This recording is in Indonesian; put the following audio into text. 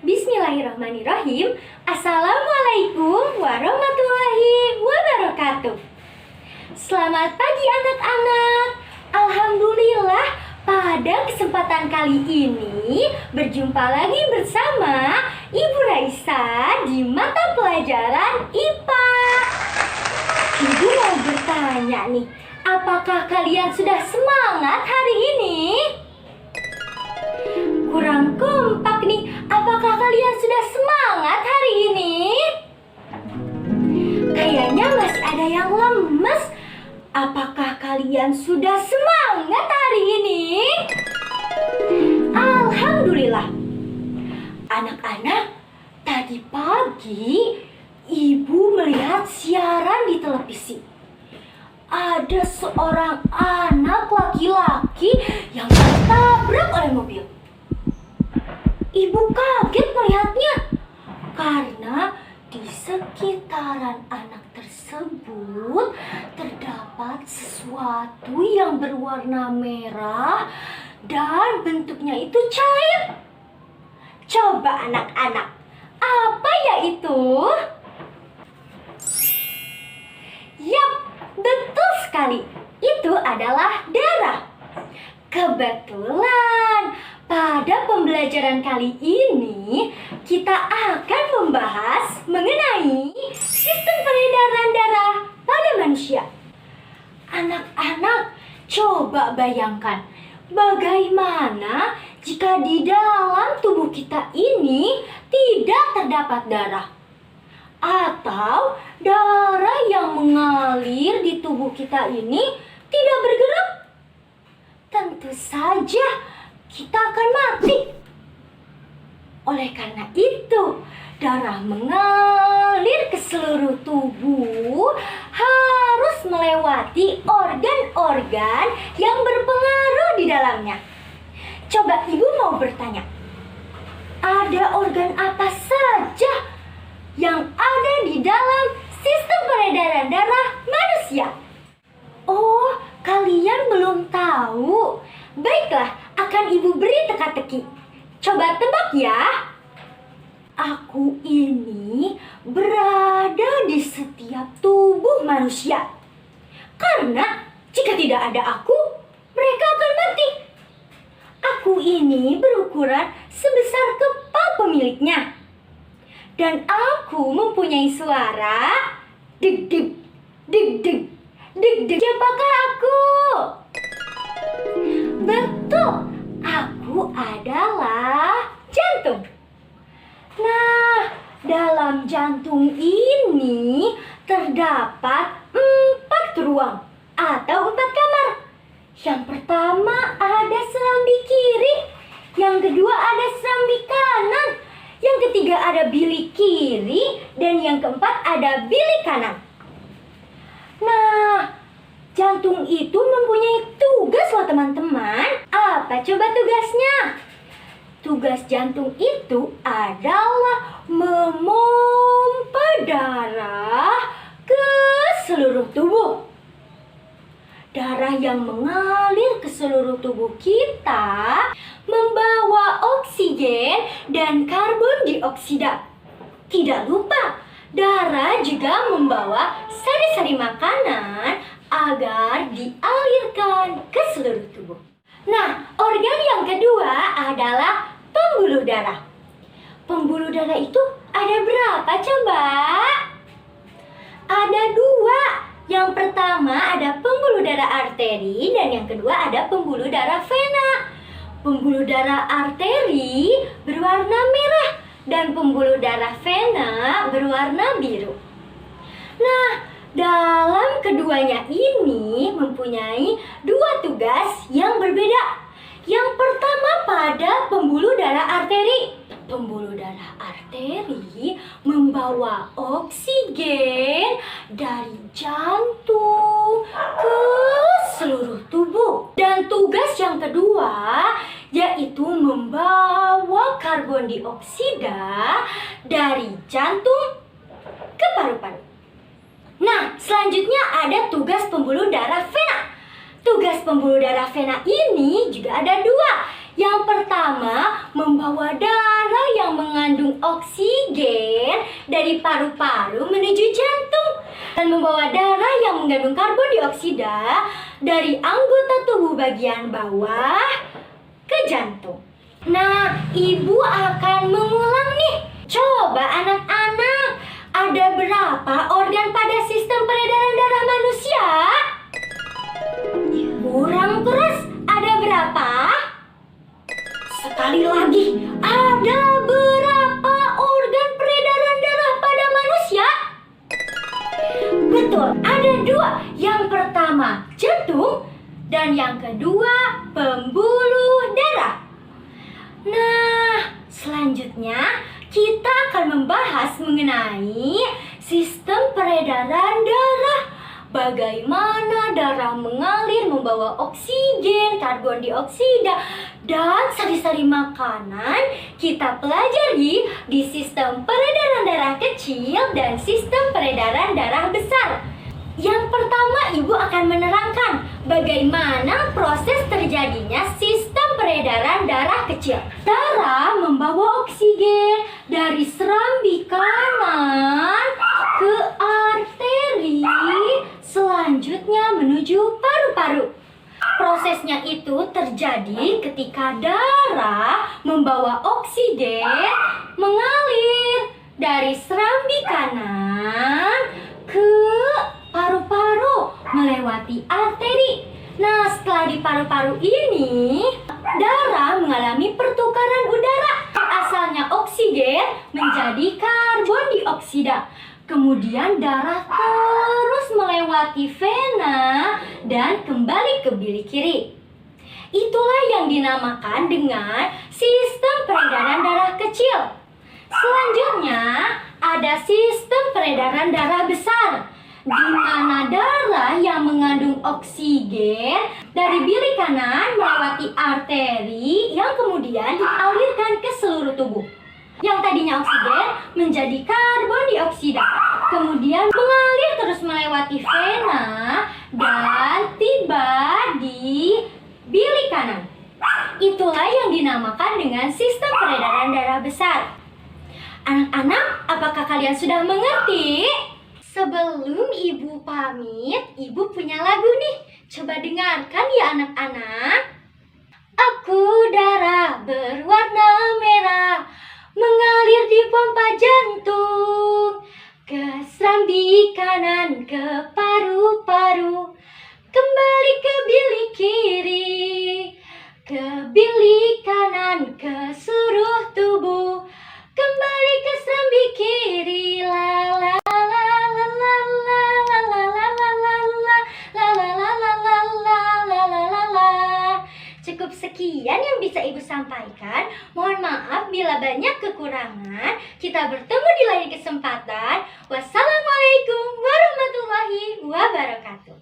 Bismillahirrahmanirrahim. Assalamualaikum warahmatullahi wabarakatuh. Selamat pagi anak-anak. Alhamdulillah, pada kesempatan kali ini berjumpa lagi bersama Ibu Raisa di mata pelajaran IPA. Ibu mau bertanya nih, apakah kalian sudah semangat hari ini? Kurang kompak nih, apakah kalian sudah semangat hari ini? Kayaknya masih ada yang lemes. Apakah kalian sudah semangat hari ini? Alhamdulillah. Anak-anak, tadi pagi Ibu melihat siaran di televisi. Ada seorang anak laki-laki yang tertabrak oleh mobil. Ibu kaget melihatnya karena di sekitaran anak tersebut terdapat sesuatu yang berwarna merah dan bentuknya itu cair. Coba anak-anak, apa ya itu? Yap, betul sekali. Itu adalah darah. Kebetulan pada pembelajaran kali ini kita akan membahas mengenai sistem peredaran darah pada manusia. Anak-anak, coba bayangkan bagaimana jika di dalam tubuh kita ini tidak terdapat darah, atau darah yang mengalir di tubuh kita ini tidak bergerak. Tentu saja kita akan mati. Oleh karena itu, darah mengalir ke seluruh tubuh harus melewati organ-organ yang berpengaruh di dalamnya. Coba Ibu mau bertanya, ada organ apa saja yang ada di dalam sistem peredaran darah manusia? Oh, kalian belum tahu? Baiklah, akan Ibu beri teka-teki. Coba tebak ya. Aku ini berada di setiap tubuh manusia. Karena jika tidak ada aku, mereka akan mati. Aku ini berukuran sebesar kepala pemiliknya. Dan aku mempunyai suara dig-dig, dig-dig, dig-dig. Siapakah aku? Betul, aku adalah jantung. Nah, dalam jantung ini terdapat 4 ruang atau 4 kamar. Yang pertama ada serambi kiri, yang kedua ada serambi kanan, yang ketiga ada bilik kiri, dan yang keempat ada bilik kanan. Nah, jantung itu mempunyai tugas loh teman-teman. Apa coba tugasnya? Tugas jantung itu adalah memompa darah ke seluruh tubuh. Darah yang mengalir ke seluruh tubuh kita membawa oksigen dan karbon dioksida. Tidak lupa, darah juga membawa sari-sari makanan agar dialirkan ke seluruh tubuh. Nah, organ yang kedua adalah pembuluh darah. Pembuluh darah itu ada berapa coba? Ada 2. Yang pertama ada pembuluh darah arteri dan yang kedua ada pembuluh darah vena. Pembuluh darah arteri berwarna merah dan pembuluh darah vena berwarna biru. Nah, dalam keduanya ini mempunyai 2 tugas yang berbeda. Yang pertama pada pembuluh darah arteri. Pembuluh darah arteri membawa oksigen dari jantung ke seluruh tubuh. Dan tugas yang kedua yaitu membawa karbon dioksida dari jantung ke paru-paru. Nah, selanjutnya ada tugas pembuluh darah vena. Tugas pembuluh darah vena ini juga ada 2. Yang pertama, membawa darah yang mengandung oksigen dari paru-paru menuju jantung dan membawa darah yang mengandung karbon dioksida dari anggota tubuh bagian bawah ke jantung. Nah, ibu akan mengulang nih. Coba anak-anak, ada berapa organ pada sistem peredaran darah manusia? Kurang keras, ada berapa? Sekali lagi, ada berapa organ peredaran darah pada manusia? Betul, ada dua. Yang pertama jantung dan yang kedua pembuluh darah. Nah, selanjutnya kita akan membahas mengenai sistem peredaran darah. Bagaimana darah mengalir membawa oksigen, karbon dioksida, dan sari-sari makanan kita pelajari di sistem peredaran darah kecil dan sistem peredaran darah besar. Yang pertama, ibu akan menerangkan bagaimana proses terjadinya sistem peredaran darah kecil. Darah membawa oksigen dari serambi kanan ke arteri, selanjutnya menuju paru-paru. Prosesnya itu terjadi ketika darah membawa oksigen mengalir dari serambi kanan ke paru-paru melewati arteri. Nah, setelah di paru-paru ini, darah mengalami pertukaran udara. Asalnya oksigen menjadi karbon dioksida. Kemudian darah terus melewati vena dan kembali ke bilik kiri. Itulah yang dinamakan dengan sistem peredaran darah kecil. Selanjutnya, ada sistem peredaran darah besar, di mana darah yang mengandung oksigen dari bilik kanan melewati arteri yang kemudian dialirkan ke seluruh tubuh. Yang tadinya oksigen menjadi karbon dioksida, kemudian mengalir terus melewati vena dan tiba di bilik kanan. Itulah yang dinamakan dengan sistem peredaran darah besar. Anak-anak, apakah kalian sudah mengerti? Sebelum ibu pamit, ibu punya lagu nih. Coba dengarkan ya anak-anak. Aku darah berwarna merah, mengalir di pompa jantung, ke serambi kanan, ke paru-paru, kembali ke bilik kiri, ke bilik kanan, ke seluruh tubuh, kembali ke serambi kiri. La la la la la la la la la la la la la la la la la. Cukup sekian yang bisa ibu sampaikan. Mohon maaf bila banyak kekurangan. Kita bertemu di lain kesempatan. Wassalamualaikum warahmatullahi wabarakatuh.